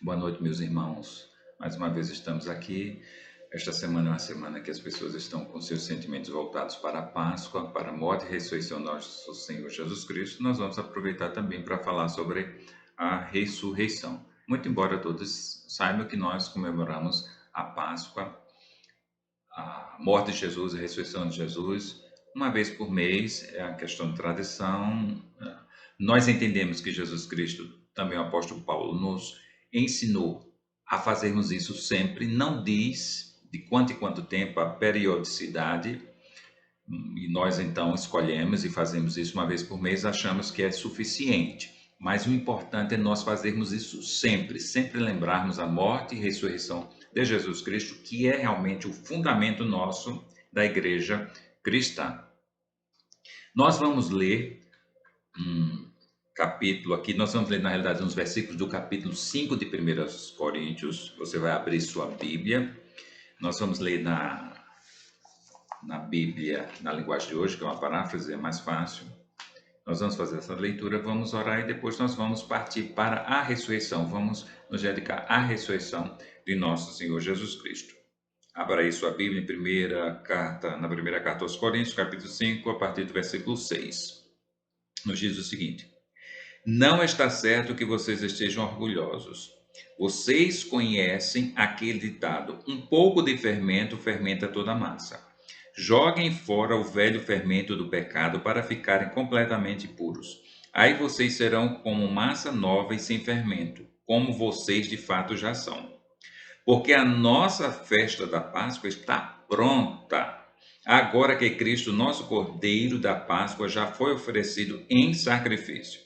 Boa noite, meus irmãos. Mais uma vez estamos aqui. Esta semana é uma semana que as pessoas estão com seus sentimentos voltados para a Páscoa, para a morte e ressurreição do nosso Senhor Jesus Cristo. Nós vamos aproveitar também para falar sobre a ressurreição. Muito embora todos saibam que nós comemoramos a Páscoa, a morte de Jesus, a ressurreição de Jesus, uma vez por mês, é a questão de tradição. Nós entendemos que Jesus Cristo, também o apóstolo Paulo, nos ensinou a fazermos isso sempre, não diz de quanto em quanto tempo a periodicidade, e nós então escolhemos e fazemos isso uma vez por mês, achamos que é suficiente. Mas o importante é nós fazermos isso sempre, sempre lembrarmos a morte e ressurreição de Jesus Cristo, que é realmente o fundamento nosso da igreja cristã. Nós vamos ler um capítulo aqui, nós vamos ler na realidade uns versículos do capítulo 5 de 1 Coríntios. Você vai abrir sua Bíblia. Nós vamos ler na Bíblia, na linguagem de hoje, que é uma paráfrase, é mais fácil. Nós vamos fazer essa leitura, vamos orar e depois nós vamos partir para a ressurreição. Vamos nos dedicar à ressurreição de nosso Senhor Jesus Cristo. Abra aí sua Bíblia na primeira carta aos Coríntios, capítulo 5, a partir do versículo 6. Nos diz o seguinte: não está certo que vocês estejam orgulhosos. Vocês conhecem aquele ditado: um pouco de fermento fermenta toda a massa. Joguem fora o velho fermento do pecado para ficarem completamente puros. Aí vocês serão como massa nova e sem fermento, como vocês de fato já são. Porque a nossa festa da Páscoa está pronta. Agora que Cristo, nosso Cordeiro da Páscoa, já foi oferecido em sacrifício.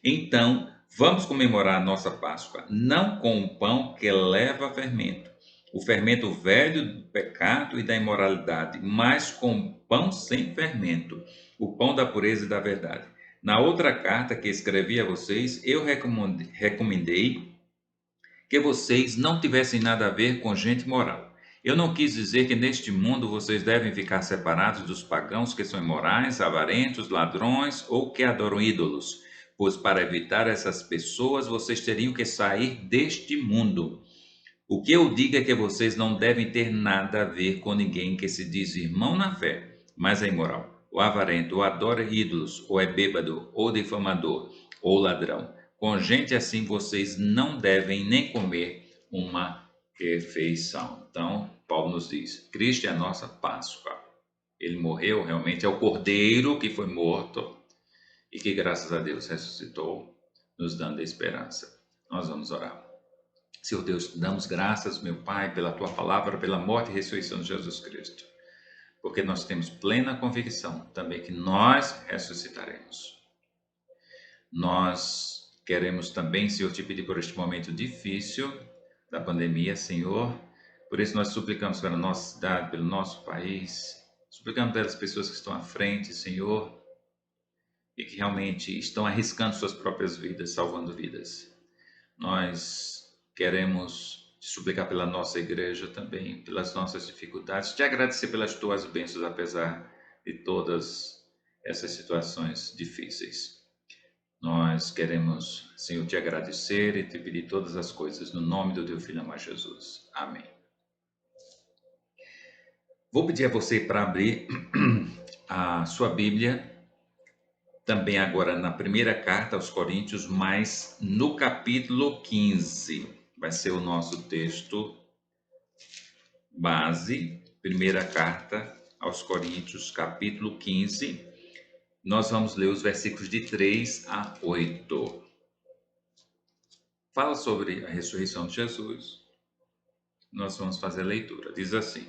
Então, vamos comemorar a nossa Páscoa, não com o pão que leva fermento, o fermento velho do pecado e da imoralidade, mas com o pão sem fermento, o pão da pureza e da verdade. Na outra carta que escrevi a vocês, eu recomendei que vocês não tivessem nada a ver com gente moral. Eu não quis dizer que neste mundo vocês devem ficar separados dos pagãos que são imorais, avarentos, ladrões ou que adoram ídolos, pois para evitar essas pessoas vocês teriam que sair deste mundo. O que eu digo é que vocês não devem ter nada a ver com ninguém que se diz irmão na fé, mas é imoral, ou avarento, ou adora ídolos, ou é bêbado, ou difamador, ou ladrão. Com gente assim vocês não devem nem comer uma refeição. Então, Paulo nos diz: Cristo é a nossa Páscoa. Ele morreu, realmente é o Cordeiro que foi morto e que, graças a Deus, ressuscitou, nos dando a esperança. Nós vamos orar. Senhor Deus, te damos graças, meu Pai, pela tua palavra, pela morte e ressurreição de Jesus Cristo, porque nós temos plena convicção também que nós ressuscitaremos. Nós queremos também, Senhor, te pedir por este momento difícil da pandemia, Senhor. Por isso nós suplicamos pela nossa cidade, pelo nosso país, suplicamos pelas pessoas que estão à frente, Senhor, e que realmente estão arriscando suas próprias vidas, salvando vidas. Nós queremos te suplicar pela nossa igreja também, pelas nossas dificuldades, te agradecer pelas tuas bênçãos, apesar de todas essas situações difíceis. Nós queremos, Senhor, te agradecer e te pedir todas as coisas no nome do teu Filho amado Jesus. Amém. Vou pedir a você para abrir a sua Bíblia, também agora na primeira carta aos Coríntios, mas no capítulo 15. Vai ser o nosso texto base, primeira carta aos Coríntios, capítulo 15. Nós vamos ler os versículos de 3 a 8. Fala sobre a ressurreição de Jesus. Nós vamos fazer a leitura. Diz assim: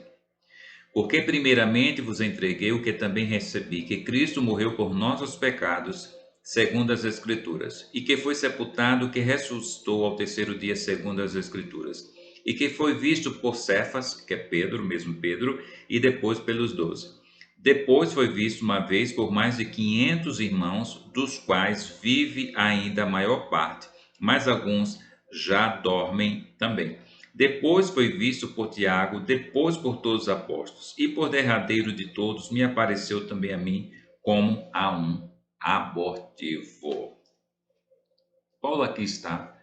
porque primeiramente vos entreguei o que também recebi, que Cristo morreu por nossos pecados, segundo as Escrituras, e que foi sepultado, que ressuscitou ao terceiro dia, segundo as Escrituras, e que foi visto por Cefas, que é Pedro, mesmo Pedro, e depois pelos 12. Depois foi visto uma vez por mais de 500 irmãos, dos quais vive ainda a maior parte, mas alguns já dormem também. Depois foi visto por Tiago, depois por todos os apóstolos, e por derradeiro de todos me apareceu também a mim como a um abortivo. Paulo aqui está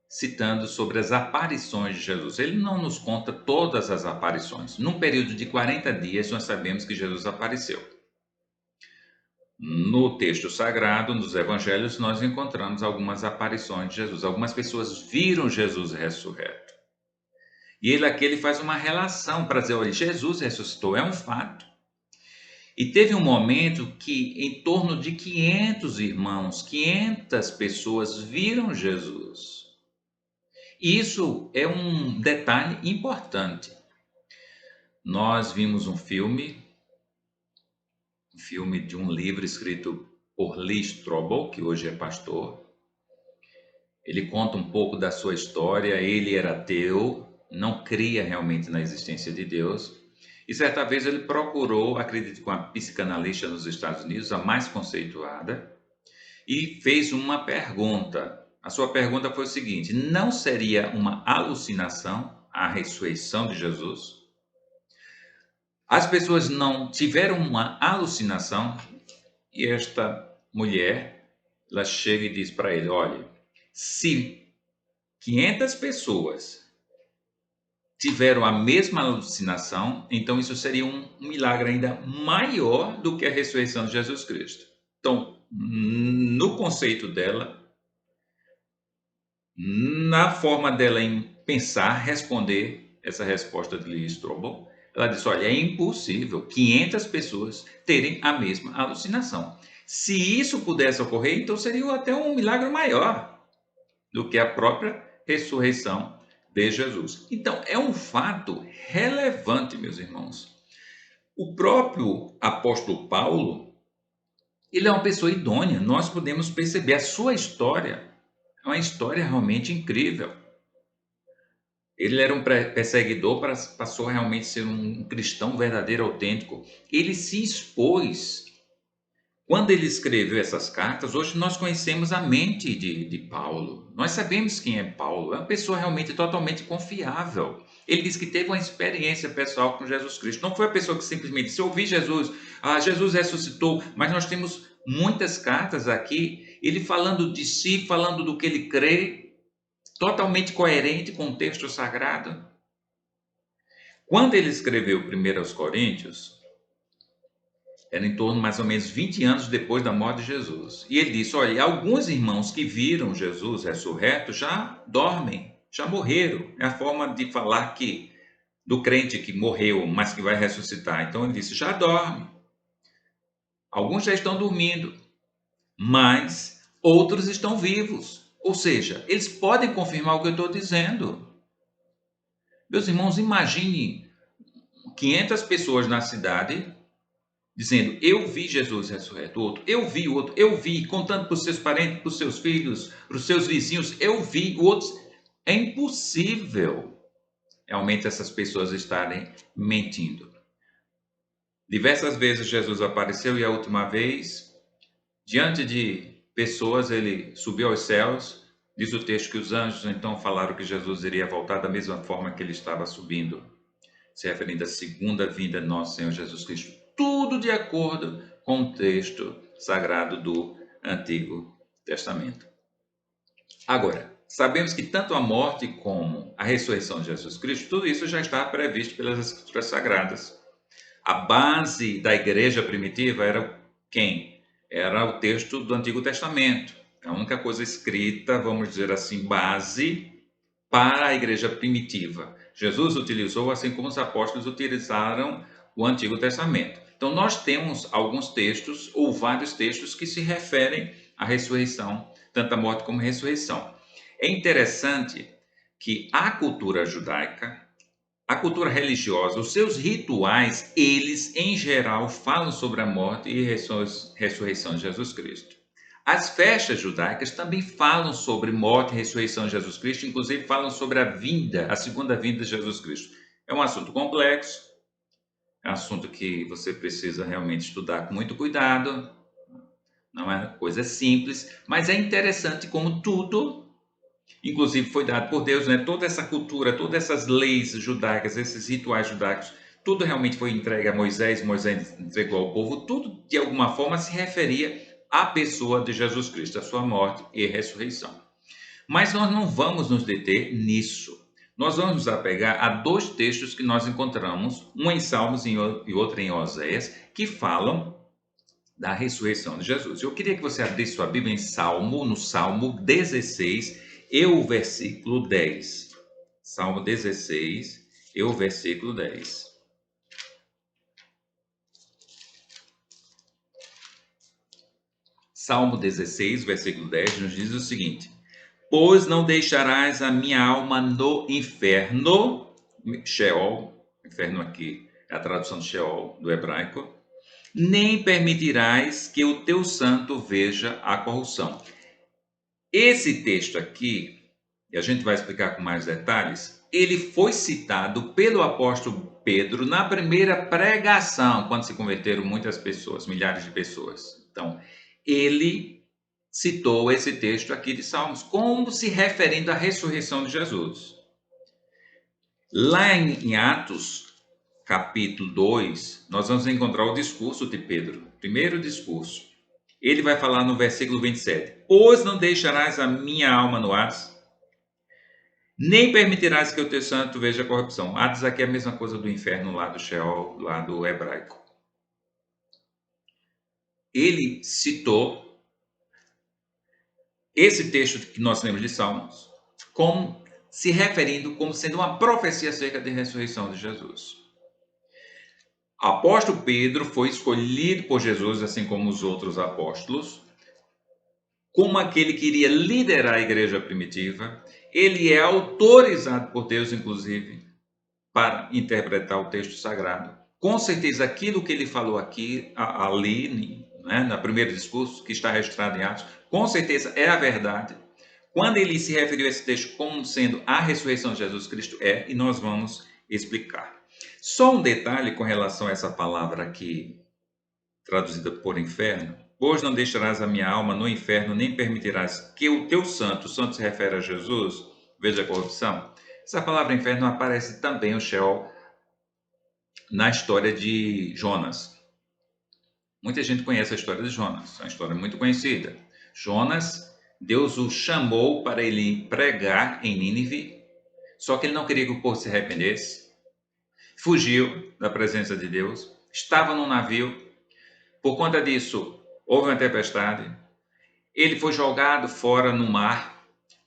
citando sobre as aparições de Jesus. Ele não nos conta todas as aparições. Num período de 40 dias, nós sabemos que Jesus apareceu. No texto sagrado, nos evangelhos, nós encontramos algumas aparições de Jesus. Algumas pessoas viram Jesus ressurreto. E ele faz uma relação para dizer, olha, Jesus ressuscitou, é um fato. E teve um momento que em torno de 500 irmãos, 500 pessoas viram Jesus. E isso é um detalhe importante. Nós vimos um filme de um livro escrito por Lee Strobel, que hoje é pastor. Ele conta um pouco da sua história. Ele era ateu, não cria realmente na existência de Deus. E certa vez ele procurou, acredito, com a psicanalista nos Estados Unidos, a mais conceituada, e fez uma pergunta. A sua pergunta foi o seguinte: não seria uma alucinação a ressurreição de Jesus? As pessoas não tiveram uma alucinação, e esta mulher, ela chega e diz para ele, olha, se 500 pessoas tiveram a mesma alucinação, então isso seria um milagre ainda maior do que a ressurreição de Jesus Cristo. Então, no conceito dela, na forma dela em pensar, responder essa resposta de Lee Strobel, ela disse, olha, é impossível 500 pessoas terem a mesma alucinação. Se isso pudesse ocorrer, então seria até um milagre maior do que a própria ressurreição de Jesus. Então, é um fato relevante, meus irmãos. O próprio apóstolo Paulo, ele é uma pessoa idônea. Nós podemos perceber a sua história. É uma história realmente incrível. Ele era um perseguidor, passou a realmente ser um cristão verdadeiro, autêntico. Ele se expôs. Quando ele escreveu essas cartas, hoje nós conhecemos a mente de Paulo. Nós sabemos quem é Paulo. É uma pessoa realmente totalmente confiável. Ele diz que teve uma experiência pessoal com Jesus Cristo. Não foi a pessoa que simplesmente disse, ouvi Jesus, Jesus ressuscitou. Mas nós temos muitas cartas aqui, ele falando de si, falando do que ele crê, totalmente coerente com o texto sagrado. Quando ele escreveu 1 aos Coríntios, era em torno mais ou menos 20 anos depois da morte de Jesus. E ele disse, olha, alguns irmãos que viram Jesus ressurreto já dormem, já morreram. É a forma de falar que do crente que morreu, mas que vai ressuscitar. Então ele disse, já dorme. Alguns já estão dormindo, mas outros estão vivos. Ou seja, eles podem confirmar o que eu estou dizendo. Meus irmãos, imagine 500 pessoas na cidade dizendo, eu vi Jesus ressurreto, outro, eu vi, contando para os seus parentes, para os seus filhos, para os seus vizinhos, eu vi, outros. É impossível realmente essas pessoas estarem mentindo. Diversas vezes Jesus apareceu e a última vez, diante de pessoas, ele subiu aos céus. Diz o texto que os anjos então falaram que Jesus iria voltar da mesma forma que ele estava subindo, se referindo à segunda vinda de nosso Senhor Jesus Cristo. Tudo de acordo com o texto sagrado do Antigo Testamento. Agora, sabemos que tanto a morte como a ressurreição de Jesus Cristo, tudo isso já está previsto pelas Escrituras Sagradas. A base da igreja primitiva era quem? Era o texto do Antigo Testamento. A única coisa escrita, vamos dizer assim, base para a igreja primitiva. Jesus utilizou, assim como os apóstolos utilizaram o Antigo Testamento. Então, nós temos alguns textos, ou vários textos, que se referem à ressurreição, tanto a morte como a ressurreição. É interessante que a cultura judaica, a cultura religiosa, os seus rituais, eles, em geral, falam sobre a morte e ressurreição de Jesus Cristo. As festas judaicas também falam sobre morte e ressurreição de Jesus Cristo, inclusive falam sobre a segunda vinda de Jesus Cristo. É um assunto complexo, é um assunto que você precisa realmente estudar com muito cuidado, não é coisa simples, mas é interessante como tudo, inclusive foi dado por Deus, né? Toda essa cultura, todas essas leis judaicas, esses rituais judaicos, tudo realmente foi entregue a Moisés, Moisés entregou ao povo, tudo de alguma forma se referia à pessoa de Jesus Cristo, a sua morte e ressurreição. Mas nós não vamos nos deter nisso. Nós vamos nos apegar a dois textos que nós encontramos, um em Salmos e outro em Oséias, que falam da ressurreição de Jesus. Eu queria que você abrisse sua Bíblia no Salmo 16, e o versículo 10. Salmo 16, e o versículo 10. Salmo 16, versículo 10, nos diz o seguinte: pois não deixarás a minha alma no inferno, Sheol, inferno aqui é a tradução de Sheol, do hebraico, nem permitirás que o teu santo veja a corrupção. Esse texto aqui, e a gente vai explicar com mais detalhes, ele foi citado pelo apóstolo Pedro na primeira pregação, quando se converteram muitas pessoas, milhares de pessoas. Então, ele citou esse texto aqui de Salmos como se referindo à ressurreição de Jesus. Lá em Atos, capítulo 2, nós vamos encontrar o discurso de Pedro, primeiro discurso. Ele vai falar no versículo 27, pois não deixarás a minha alma no Hades, nem permitirás que o teu santo veja a corrupção. Hades aqui é a mesma coisa do inferno lá do Sheol, lá do hebraico. Ele citou esse texto que nós lemos de Salmos como se referindo como sendo uma profecia acerca da ressurreição de Jesus. O apóstolo Pedro foi escolhido por Jesus, assim como os outros apóstolos, como aquele que iria liderar a igreja primitiva. Ele é autorizado por Deus, inclusive, para interpretar o texto sagrado. Com certeza, aquilo que ele falou aqui, ali, né, no primeiro discurso, que está registrado em Atos, com certeza é a verdade. Quando ele se referiu a esse texto como sendo a ressurreição de Jesus Cristo, e nós vamos explicar. Só um detalhe com relação a essa palavra aqui, traduzida por inferno. Pois não deixarás a minha alma no inferno, nem permitirás que o teu santo se refere a Jesus, veja a corrupção. Essa palavra inferno aparece também, o Sheol, na história de Jonas. Muita gente conhece a história de Jonas, é uma história muito conhecida. Jonas, Deus o chamou para ele pregar em Nínive, só que ele não queria que o povo se arrependesse. Fugiu da presença de Deus, estava num navio. Por conta disso, houve uma tempestade. Ele foi jogado fora no mar.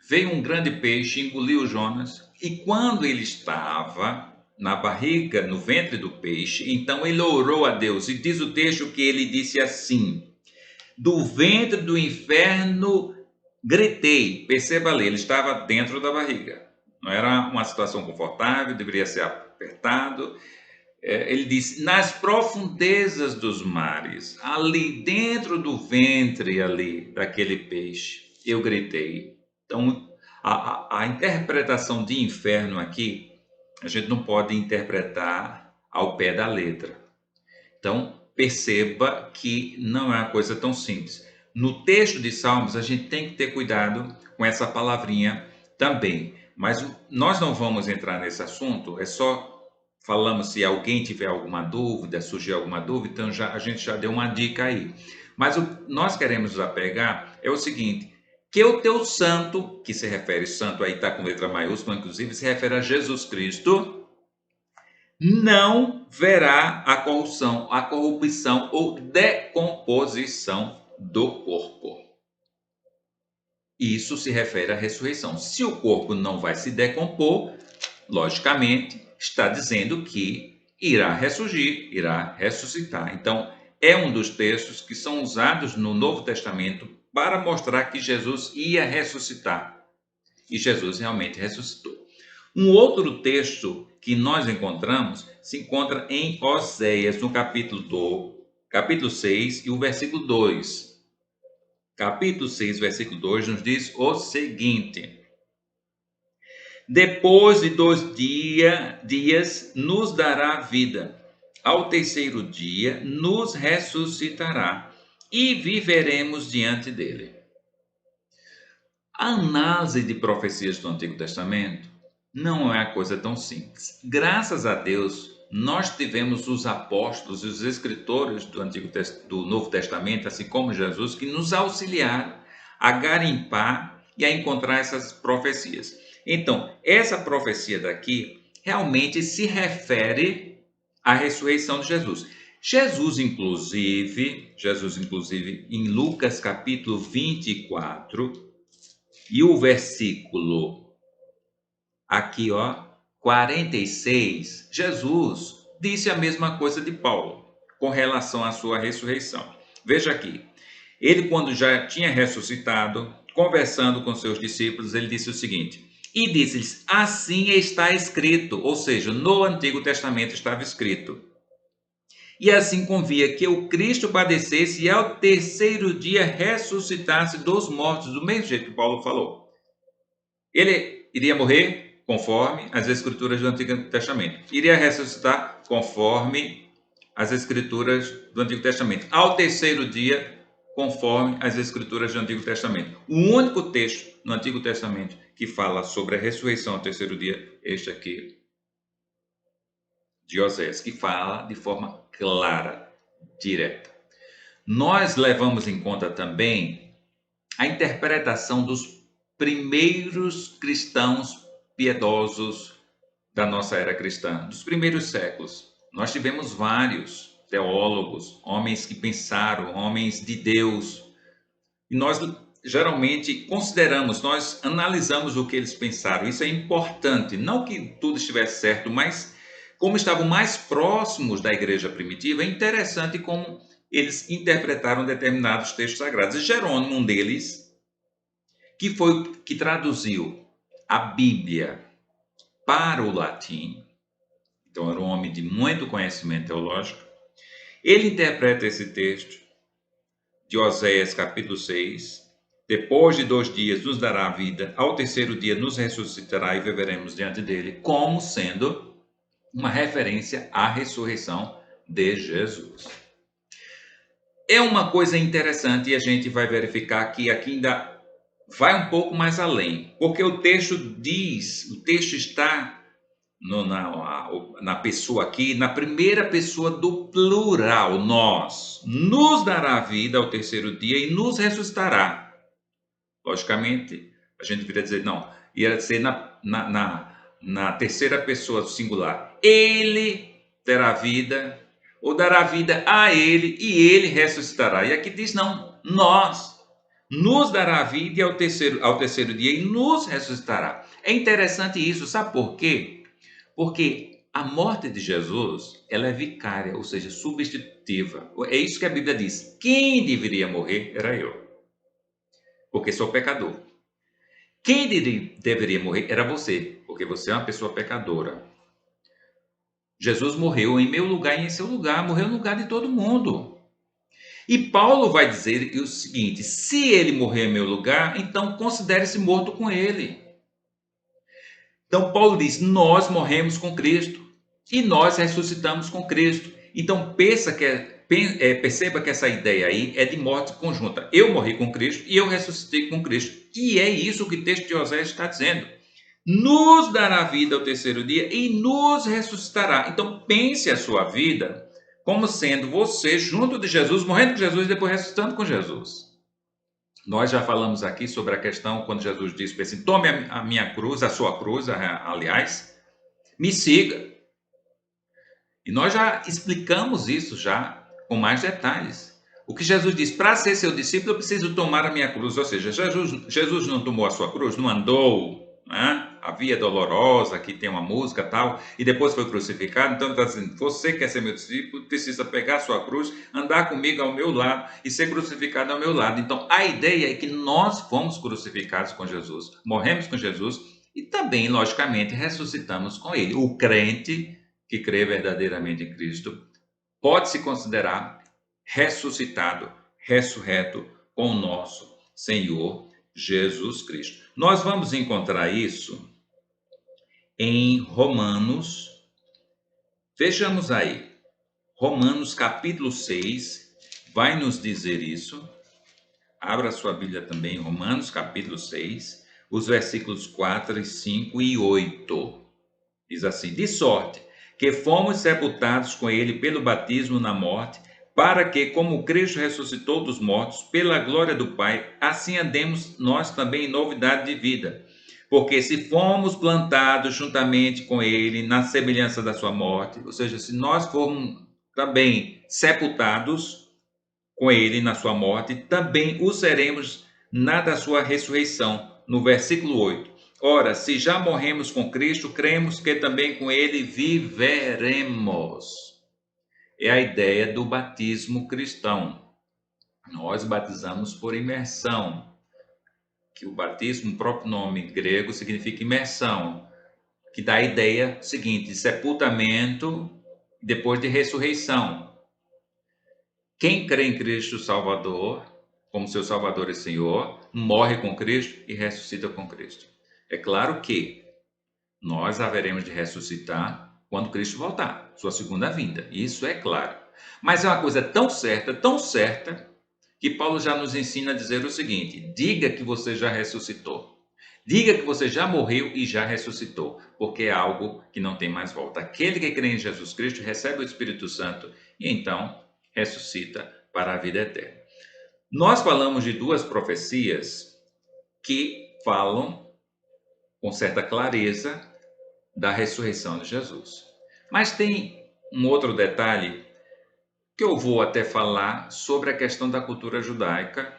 Veio um grande peixe, engoliu Jonas. E quando ele estava na barriga, no ventre do peixe, então ele orou a Deus. E diz o texto que ele disse assim: do ventre do inferno gritei. Perceba ali, ele estava dentro da barriga. Não era uma situação confortável, deveria ser apertado. Ele disse, nas profundezas dos mares, ali dentro do ventre ali daquele peixe, eu gritei. Então, a interpretação de inferno aqui, a gente não pode interpretar ao pé da letra. Então, perceba que não é uma coisa tão simples. No texto de Salmos, a gente tem que ter cuidado com essa palavrinha também. Mas nós não vamos entrar nesse assunto, é só falamos se alguém tiver alguma dúvida, surgir alguma dúvida, então a gente já deu uma dica aí. Mas o que nós queremos apegar é o seguinte, que o teu santo, que se refere, santo aí está com letra maiúscula, inclusive, se refere a Jesus Cristo, não verá a corrupção ou decomposição do corpo. Isso se refere à ressurreição. Se o corpo não vai se decompor, logicamente, está dizendo que irá ressurgir, irá ressuscitar. Então, é um dos textos que são usados no Novo Testamento para mostrar que Jesus ia ressuscitar. E Jesus realmente ressuscitou. Um outro texto que nós encontramos se encontra em Oséias, no capítulo 6 e o versículo 2. Capítulo 6, versículo 2 nos diz o seguinte: depois de 2 dias nos dará vida, ao terceiro dia nos ressuscitará e viveremos diante dele. A análise de profecias do Antigo Testamento não é uma coisa tão simples. Graças a Deus, nós tivemos os apóstolos e os escritores do Novo Testamento, assim como Jesus, que nos auxiliaram a garimpar e a encontrar essas profecias. Então, essa profecia daqui realmente se refere à ressurreição de Jesus. Jesus, inclusive, em Lucas capítulo 24, e o versículo aqui, ó, 46, Jesus disse a mesma coisa de Paulo com relação à sua ressurreição. Veja aqui, ele quando já tinha ressuscitado, conversando com seus discípulos, ele disse o seguinte: e disse-lhes, assim está escrito, ou seja, no Antigo Testamento estava escrito, e assim convia que o Cristo padecesse e ao terceiro dia ressuscitasse dos mortos, do mesmo jeito que Paulo falou. Ele iria morrer conforme as Escrituras do Antigo Testamento. Iria ressuscitar conforme as Escrituras do Antigo Testamento. Ao terceiro dia, conforme as Escrituras do Antigo Testamento. O único texto no Antigo Testamento que fala sobre a ressurreição ao terceiro dia, este aqui, de Oséias, que fala de forma clara, direta. Nós levamos em conta também a interpretação dos primeiros cristãos piedosos da nossa era cristã, dos primeiros séculos. Nós tivemos vários teólogos, homens que pensaram, homens de Deus, e nós geralmente consideramos, nós analisamos o que eles pensaram. Isso é importante, não que tudo estivesse certo, mas como estavam mais próximos da igreja primitiva, é interessante como eles interpretaram determinados textos sagrados. E Jerônimo, um deles, que traduziu a Bíblia para o latim, então era um homem de muito conhecimento teológico, ele interpreta esse texto de Oséias capítulo 6, depois de 2 dias nos dará a vida, ao terceiro dia nos ressuscitará e viveremos diante dele, como sendo uma referência à ressurreição de Jesus. É uma coisa interessante e a gente vai verificar que aqui ainda vai um pouco mais além, porque o texto está na pessoa aqui, na primeira pessoa do plural, nós. Nos dará vida ao terceiro dia e nos ressuscitará. Logicamente, a gente poderia dizer, não, ia ser na terceira pessoa do singular. Ele terá vida, ou dará vida a ele, e ele ressuscitará. E aqui diz, não, nós. Nos dará vida e ao terceiro dia e nos ressuscitará. É interessante isso, sabe por quê? Porque a morte de Jesus, ela é vicária, ou seja, substitutiva. É isso que a Bíblia diz. Quem deveria morrer era eu, porque sou pecador. Quem deveria morrer era você, porque você é uma pessoa pecadora. Jesus morreu em meu lugar e em seu lugar, morreu no lugar de todo mundo. E Paulo vai dizer o seguinte: se ele morrer em meu lugar, então considere-se morto com ele. Então Paulo diz: nós morremos com Cristo e nós ressuscitamos com Cristo. Então perceba que essa ideia aí é de morte conjunta. Eu morri com Cristo e eu ressuscitei com Cristo. E é isso que o texto de Oséias está dizendo. Nos dará vida ao terceiro dia e nos ressuscitará. Então pense a sua vida como sendo você junto de Jesus, morrendo com Jesus e depois ressuscitando com Jesus. Nós já falamos aqui sobre a questão quando Jesus disse assim: tome a minha cruz, a sua cruz, aliás, me siga. E nós já explicamos isso já com mais detalhes. O que Jesus diz: para ser seu discípulo eu preciso tomar a minha cruz. Ou seja, Jesus não tomou a sua cruz, não andou, né? A via dolorosa, que tem uma música tal, e depois foi crucificado. Então está dizendo: você quer ser meu discípulo, precisa pegar a sua cruz, andar comigo ao meu lado e ser crucificado ao meu lado. Então a ideia é que nós fomos crucificados com Jesus, morremos com Jesus e também, logicamente, ressuscitamos com ele. O crente que crê verdadeiramente em Cristo pode se considerar ressuscitado, ressurreto com o nosso Senhor Jesus Cristo. Nós vamos encontrar isso em Romanos. Vejamos aí, Romanos capítulo 6 vai nos dizer isso. Abra sua Bíblia também, Romanos capítulo 6, os versículos 4, 5 e 8. Diz assim: de sorte que fomos sepultados com ele pelo batismo na morte, para que, como Cristo ressuscitou dos mortos, pela glória do Pai, assim andemos nós também em novidade de vida. Porque se fomos plantados juntamente com Ele na semelhança da sua morte, ou seja, se nós formos também sepultados com Ele na sua morte, também o seremos na da sua ressurreição. No versículo 8. Ora, se já morremos com Cristo, cremos que também com Ele viveremos. É a ideia do batismo cristão. Nós batizamos por imersão, que o batismo, o próprio nome grego, significa imersão, que dá a ideia seguinte, de sepultamento depois de ressurreição. Quem crê em Cristo Salvador, como seu Salvador e Senhor, morre com Cristo e ressuscita com Cristo. É claro que nós haveremos de ressuscitar quando Cristo voltar, sua segunda vinda. Isso é claro. Mas é uma coisa tão certa, que Paulo já nos ensina a dizer o seguinte: diga que você já ressuscitou. Diga que você já morreu e já ressuscitou, porque é algo que não tem mais volta. Aquele que crê em Jesus Cristo recebe o Espírito Santo e então ressuscita para a vida eterna. Nós falamos de duas profecias que falam com certa clareza da ressurreição de Jesus. Mas tem um outro detalhe que eu vou até falar sobre a questão da cultura judaica,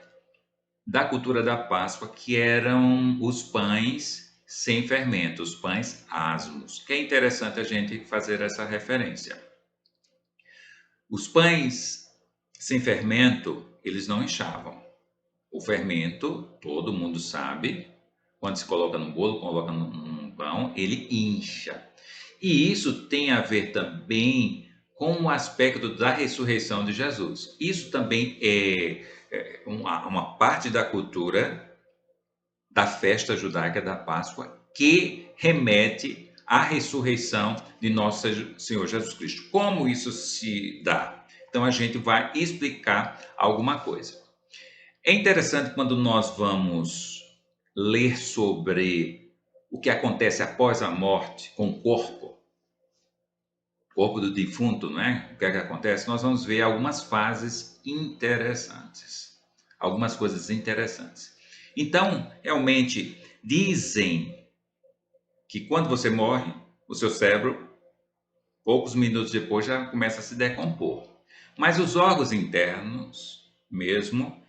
da cultura da Páscoa, que eram os pães sem fermento, os pães asmos, que é interessante a gente fazer essa referência. Os pães sem fermento, eles não inchavam. O fermento, todo mundo sabe, quando se coloca no bolo, coloca num pão, ele incha. E isso tem a ver também com o aspecto da ressurreição de Jesus. Isso também é uma parte da cultura da festa judaica da Páscoa que remete à ressurreição de nosso Senhor Jesus Cristo. Como isso se dá? Então a gente vai explicar alguma coisa. É interessante quando nós vamos ler sobre o que acontece após a morte com o corpo do defunto, não é? O que é que acontece? Nós vamos ver algumas fases interessantes, algumas coisas interessantes. Então, realmente, dizem que quando você morre, o seu cérebro, poucos minutos depois, já começa a se decompor. Mas os órgãos internos, mesmo,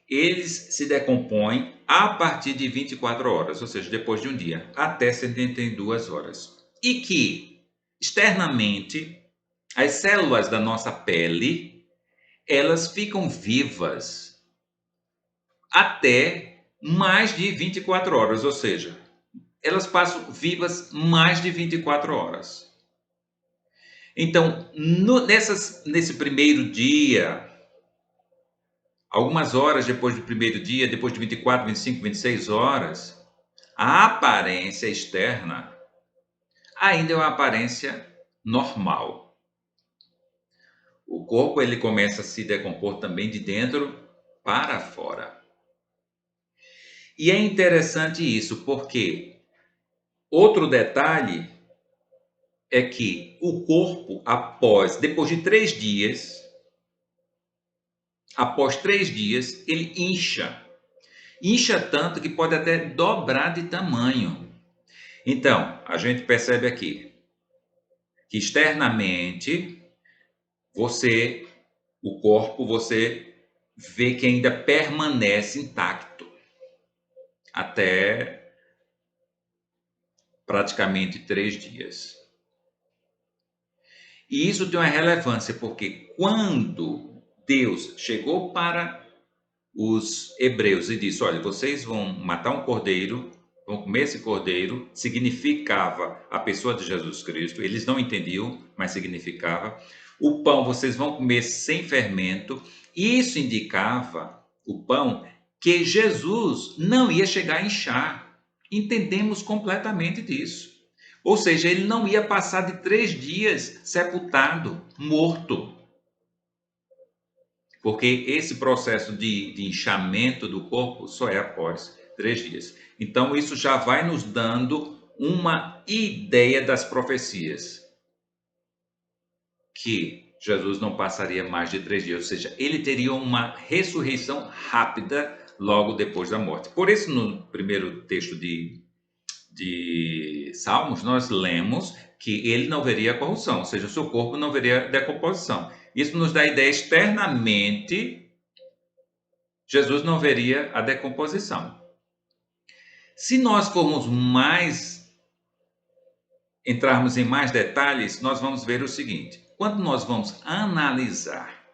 eles se decompõem a partir de 24 horas, ou seja, depois de um dia, até 72 horas. E que, externamente, as células da nossa pele, elas ficam vivas até mais de 24 horas, ou seja, elas passam vivas mais de 24 horas. Então, nesse primeiro dia, algumas horas depois do primeiro dia, depois de 24, 25, 26 horas, a aparência externa ainda é uma aparência normal. O corpo ele começa a se decompor também de dentro para fora. E é interessante isso, porque outro detalhe é que o corpo, depois de 3 dias, após 3 dias, ele incha. Incha tanto que pode até dobrar de tamanho. Então, a gente percebe aqui que externamente, o corpo, você vê que ainda permanece intacto até praticamente 3 dias. E isso tem uma relevância, porque quando Deus chegou para os hebreus e disse: olha, vocês vão matar um cordeiro, vão comer esse cordeiro, significava a pessoa de Jesus Cristo, eles não entendiam, mas significava. O pão vocês vão comer sem fermento, isso indicava, o pão, que Jesus não ia chegar a inchar. Entendemos completamente disso. Ou seja, ele não ia passar de 3 dias sepultado, morto. Porque esse processo de inchamento do corpo só é após 3 dias. Então, isso já vai nos dando uma ideia das profecias. Que Jesus não passaria mais de 3 dias, ou seja, ele teria uma ressurreição rápida logo depois da morte. Por isso, no primeiro texto de Salmos, nós lemos que ele não veria corrupção, ou seja, o seu corpo não veria decomposição. Isso nos dá a ideia externamente, Jesus não veria a decomposição. Se nós formos entrarmos em mais detalhes, nós vamos ver o seguinte: quando nós vamos analisar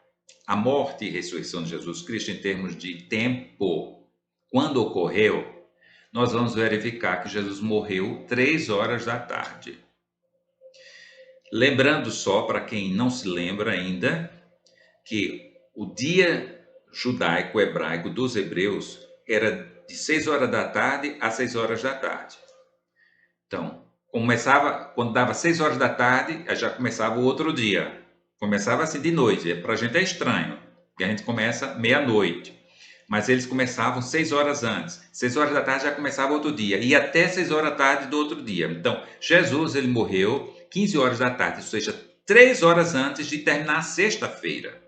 a morte e ressurreição de Jesus Cristo em termos de tempo, quando ocorreu, nós vamos verificar que Jesus morreu 3 horas da tarde. Lembrando só, para quem não se lembra ainda, que o dia judaico, hebraico dos hebreus era de 6 horas da tarde a 6 horas da tarde. Então, quando dava 6 horas da tarde, já começava o outro dia. Começava assim de noite. Para a gente é estranho, porque a gente começa meia-noite. Mas eles começavam 6 horas antes. 6 horas da tarde já começava outro dia. E até 6 horas da tarde do outro dia. Então, Jesus ele morreu 15 horas da tarde, ou seja, 3 horas antes de terminar a sexta-feira.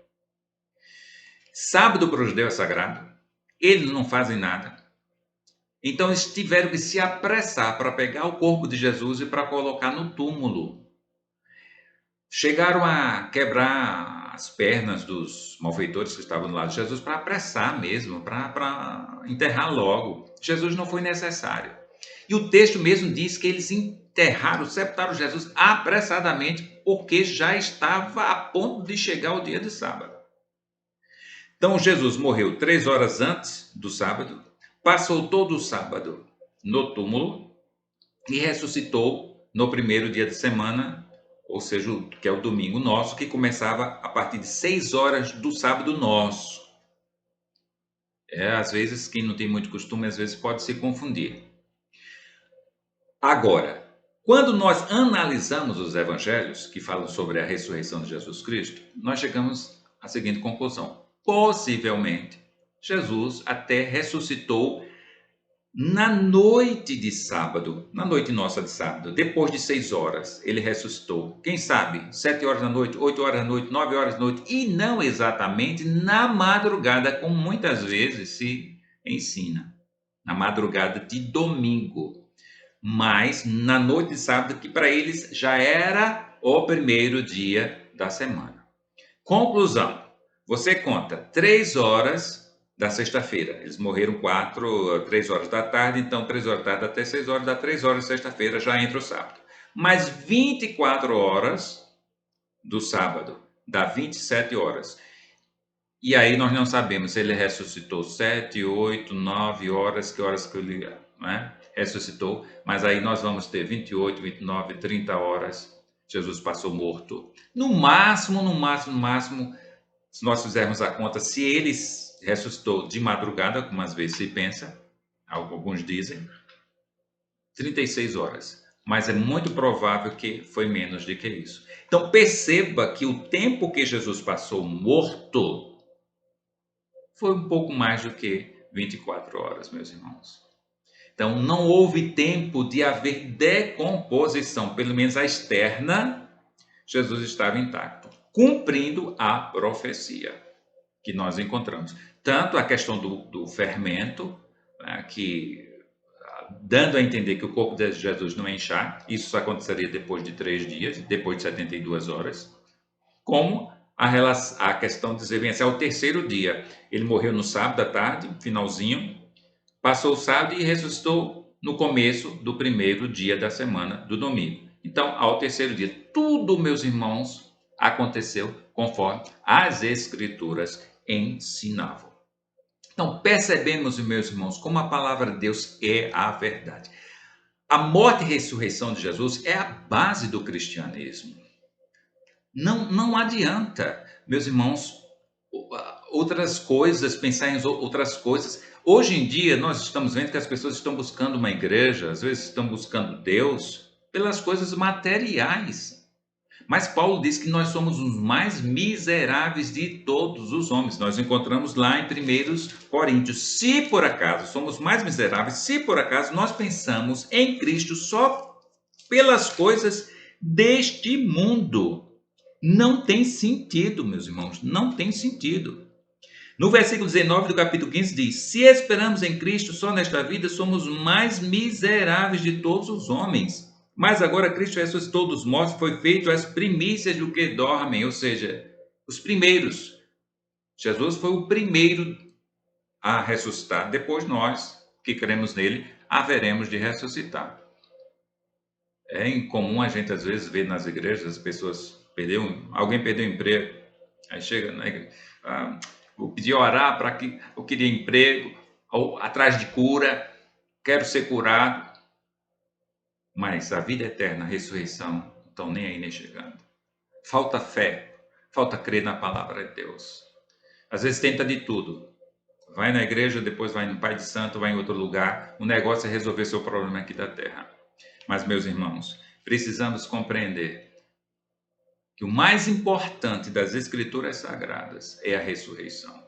Sábado para o judeu é sagrado. Eles não fazem nada. Então, eles tiveram que se apressar para pegar o corpo de Jesus e para colocar no túmulo. Chegaram a quebrar as pernas dos malfeitores que estavam do lado de Jesus para apressar mesmo, para enterrar logo. Jesus não foi necessário. E o texto mesmo diz que eles sepultaram Jesus apressadamente, porque já estava a ponto de chegar o dia de sábado. Então, Jesus morreu 3 horas antes do sábado, passou todo o sábado no túmulo e ressuscitou no primeiro dia de semana, ou seja, que é o domingo nosso, que começava a partir de 6 horas do sábado nosso. Às vezes, quem não tem muito costume, às vezes pode se confundir. Agora, quando nós analisamos os evangelhos que falam sobre a ressurreição de Jesus Cristo, nós chegamos à seguinte conclusão: possivelmente, Jesus até ressuscitou na noite de sábado, na noite nossa de sábado, depois de 6 horas, ele ressuscitou. Quem sabe, 7 horas da noite, 8 horas da noite, 9 horas da noite, e não exatamente na madrugada, como muitas vezes se ensina, na madrugada de domingo, mas na noite de sábado, que para eles já era o primeiro dia da semana. Conclusão: você conta 3 horas da sexta-feira. Eles morreram 3 horas da tarde, então 3 horas da tarde até 6 horas, dá 3 horas de sexta-feira, já entra o sábado. Mais 24 horas do sábado, dá 27 horas. E aí nós não sabemos se ele ressuscitou 7, 8, 9 horas, que horas que ele ressuscitou, mas aí nós vamos ter 28, 29, 30 horas. Jesus passou morto. No máximo, se nós fizermos a conta, se ele ressuscitou de madrugada, como às vezes se pensa, alguns dizem, 36 horas. Mas é muito provável que foi menos do que isso. Então perceba que o tempo que Jesus passou morto foi um pouco mais do que 24 horas, meus irmãos. Então não houve tempo de haver decomposição, pelo menos a externa, Jesus estava intacto, cumprindo a profecia que nós encontramos. Tanto a questão do fermento, que dando a entender que o corpo de Jesus não é inchar, isso aconteceria depois de 3 dias, depois de 72 horas, como a questão de dizer, vencer ao terceiro dia. Ele morreu no sábado à tarde, finalzinho, passou o sábado e ressuscitou no começo do primeiro dia da semana, do domingo. Então, ao terceiro dia, tudo, meus irmãos, aconteceu conforme as Escrituras ensinavam. Então, percebemos, meus irmãos, como a palavra de Deus é a verdade. A morte e ressurreição de Jesus é a base do cristianismo. Não adianta, meus irmãos, outras coisas, pensar em outras coisas. Hoje em dia, nós estamos vendo que as pessoas estão buscando uma igreja, às vezes estão buscando Deus pelas coisas materiais. Mas Paulo diz que nós somos os mais miseráveis de todos os homens. Nós encontramos lá em 1 Coríntios. Se por acaso somos mais miseráveis, se por acaso nós pensamos em Cristo só pelas coisas deste mundo, Não tem sentido, meus irmãos, não tem sentido. No versículo 19 do capítulo 15 diz: se esperamos em Cristo só nesta vida, somos mais miseráveis de todos os homens. Mas agora Cristo ressuscitou dos mortos, foi feito as primícias do que dormem, ou seja, os primeiros. Jesus foi o primeiro a ressuscitar. Depois nós, que cremos nele, haveremos de ressuscitar. É incomum a gente às vezes ver nas igrejas as pessoas alguém perdeu o emprego, aí chega na igreja, vou pedir orar para que eu queria emprego, ou atrás de cura, quero ser curado, mas a vida eterna, a ressurreição, não estão nem aí nem chegando. Falta fé, falta crer na palavra de Deus. Às vezes tenta de tudo. Vai na igreja, depois vai no Pai de Santo, vai em outro lugar. O negócio é resolver seu problema aqui da terra. Mas, meus irmãos, precisamos compreender que o mais importante das Escrituras Sagradas é a ressurreição.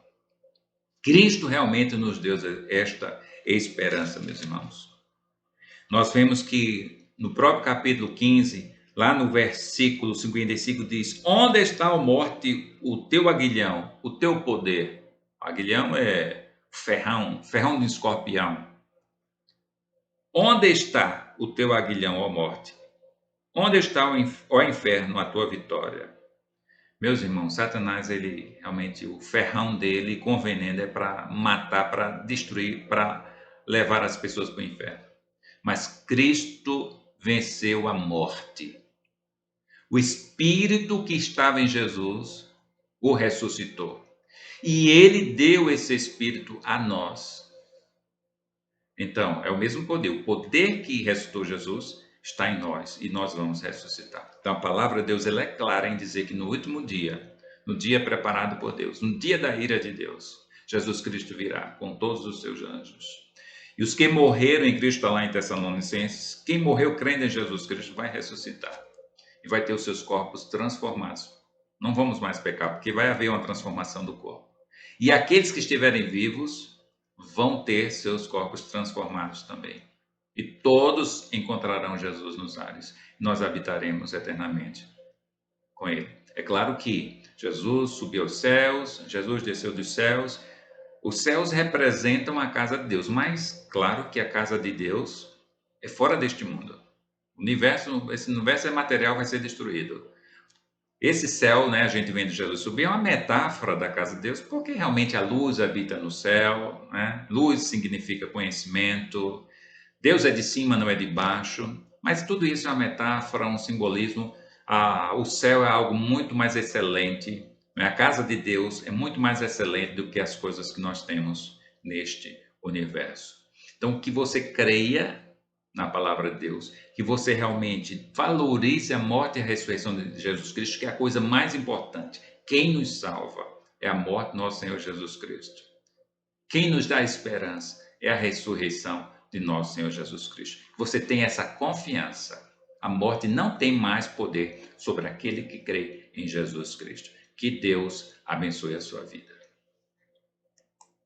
Cristo realmente nos deu esta esperança, meus irmãos. Nós vemos que no próprio capítulo 15, lá no versículo 55, diz: onde está, ó morte, o teu aguilhão, o teu poder? O aguilhão é ferrão de escorpião. Onde está o teu aguilhão, ó morte? Onde está, ó inferno, a tua vitória? Meus irmãos, Satanás, ele realmente, o ferrão dele com veneno é para matar, para destruir, para levar as pessoas para o inferno. Mas Cristo venceu a morte. O Espírito que estava em Jesus o ressuscitou. E ele deu esse Espírito a nós. Então, é o mesmo poder. O poder que ressuscitou Jesus está em nós e nós vamos ressuscitar. Então, a palavra de Deus ela é clara em dizer que no último dia, no dia preparado por Deus, no dia da ira de Deus, Jesus Cristo virá com todos os seus anjos. E os que morreram em Cristo, está lá em Tessalonicenses, quem morreu crendo em Jesus Cristo vai ressuscitar e vai ter os seus corpos transformados. Não vamos mais pecar, porque vai haver uma transformação do corpo. E aqueles que estiverem vivos vão ter seus corpos transformados também. E todos encontrarão Jesus nos ares. Nós habitaremos eternamente com ele. É claro que Jesus subiu aos céus, Jesus desceu dos céus. Os céus representam a casa de Deus, mas claro que a casa de Deus é fora deste mundo. Esse universo é material, vai ser destruído. Esse céu, né, a gente vendo Jesus subir, é uma metáfora da casa de Deus, porque realmente a luz habita no céu, né? Luz significa conhecimento, Deus é de cima, não é de baixo, mas tudo isso é uma metáfora, um simbolismo. O céu é algo muito mais excelente, né? A casa de Deus é muito mais excelente do que as coisas que nós temos neste universo. Então, que você creia na palavra de Deus, que você realmente valorize a morte e a ressurreição de Jesus Cristo, que é a coisa mais importante. Quem nos salva é a morte do nosso Senhor Jesus Cristo. Quem nos dá esperança é a ressurreição de nosso Senhor Jesus Cristo. Você tem essa confiança. A morte não tem mais poder sobre aquele que crê em Jesus Cristo. Que Deus abençoe a sua vida.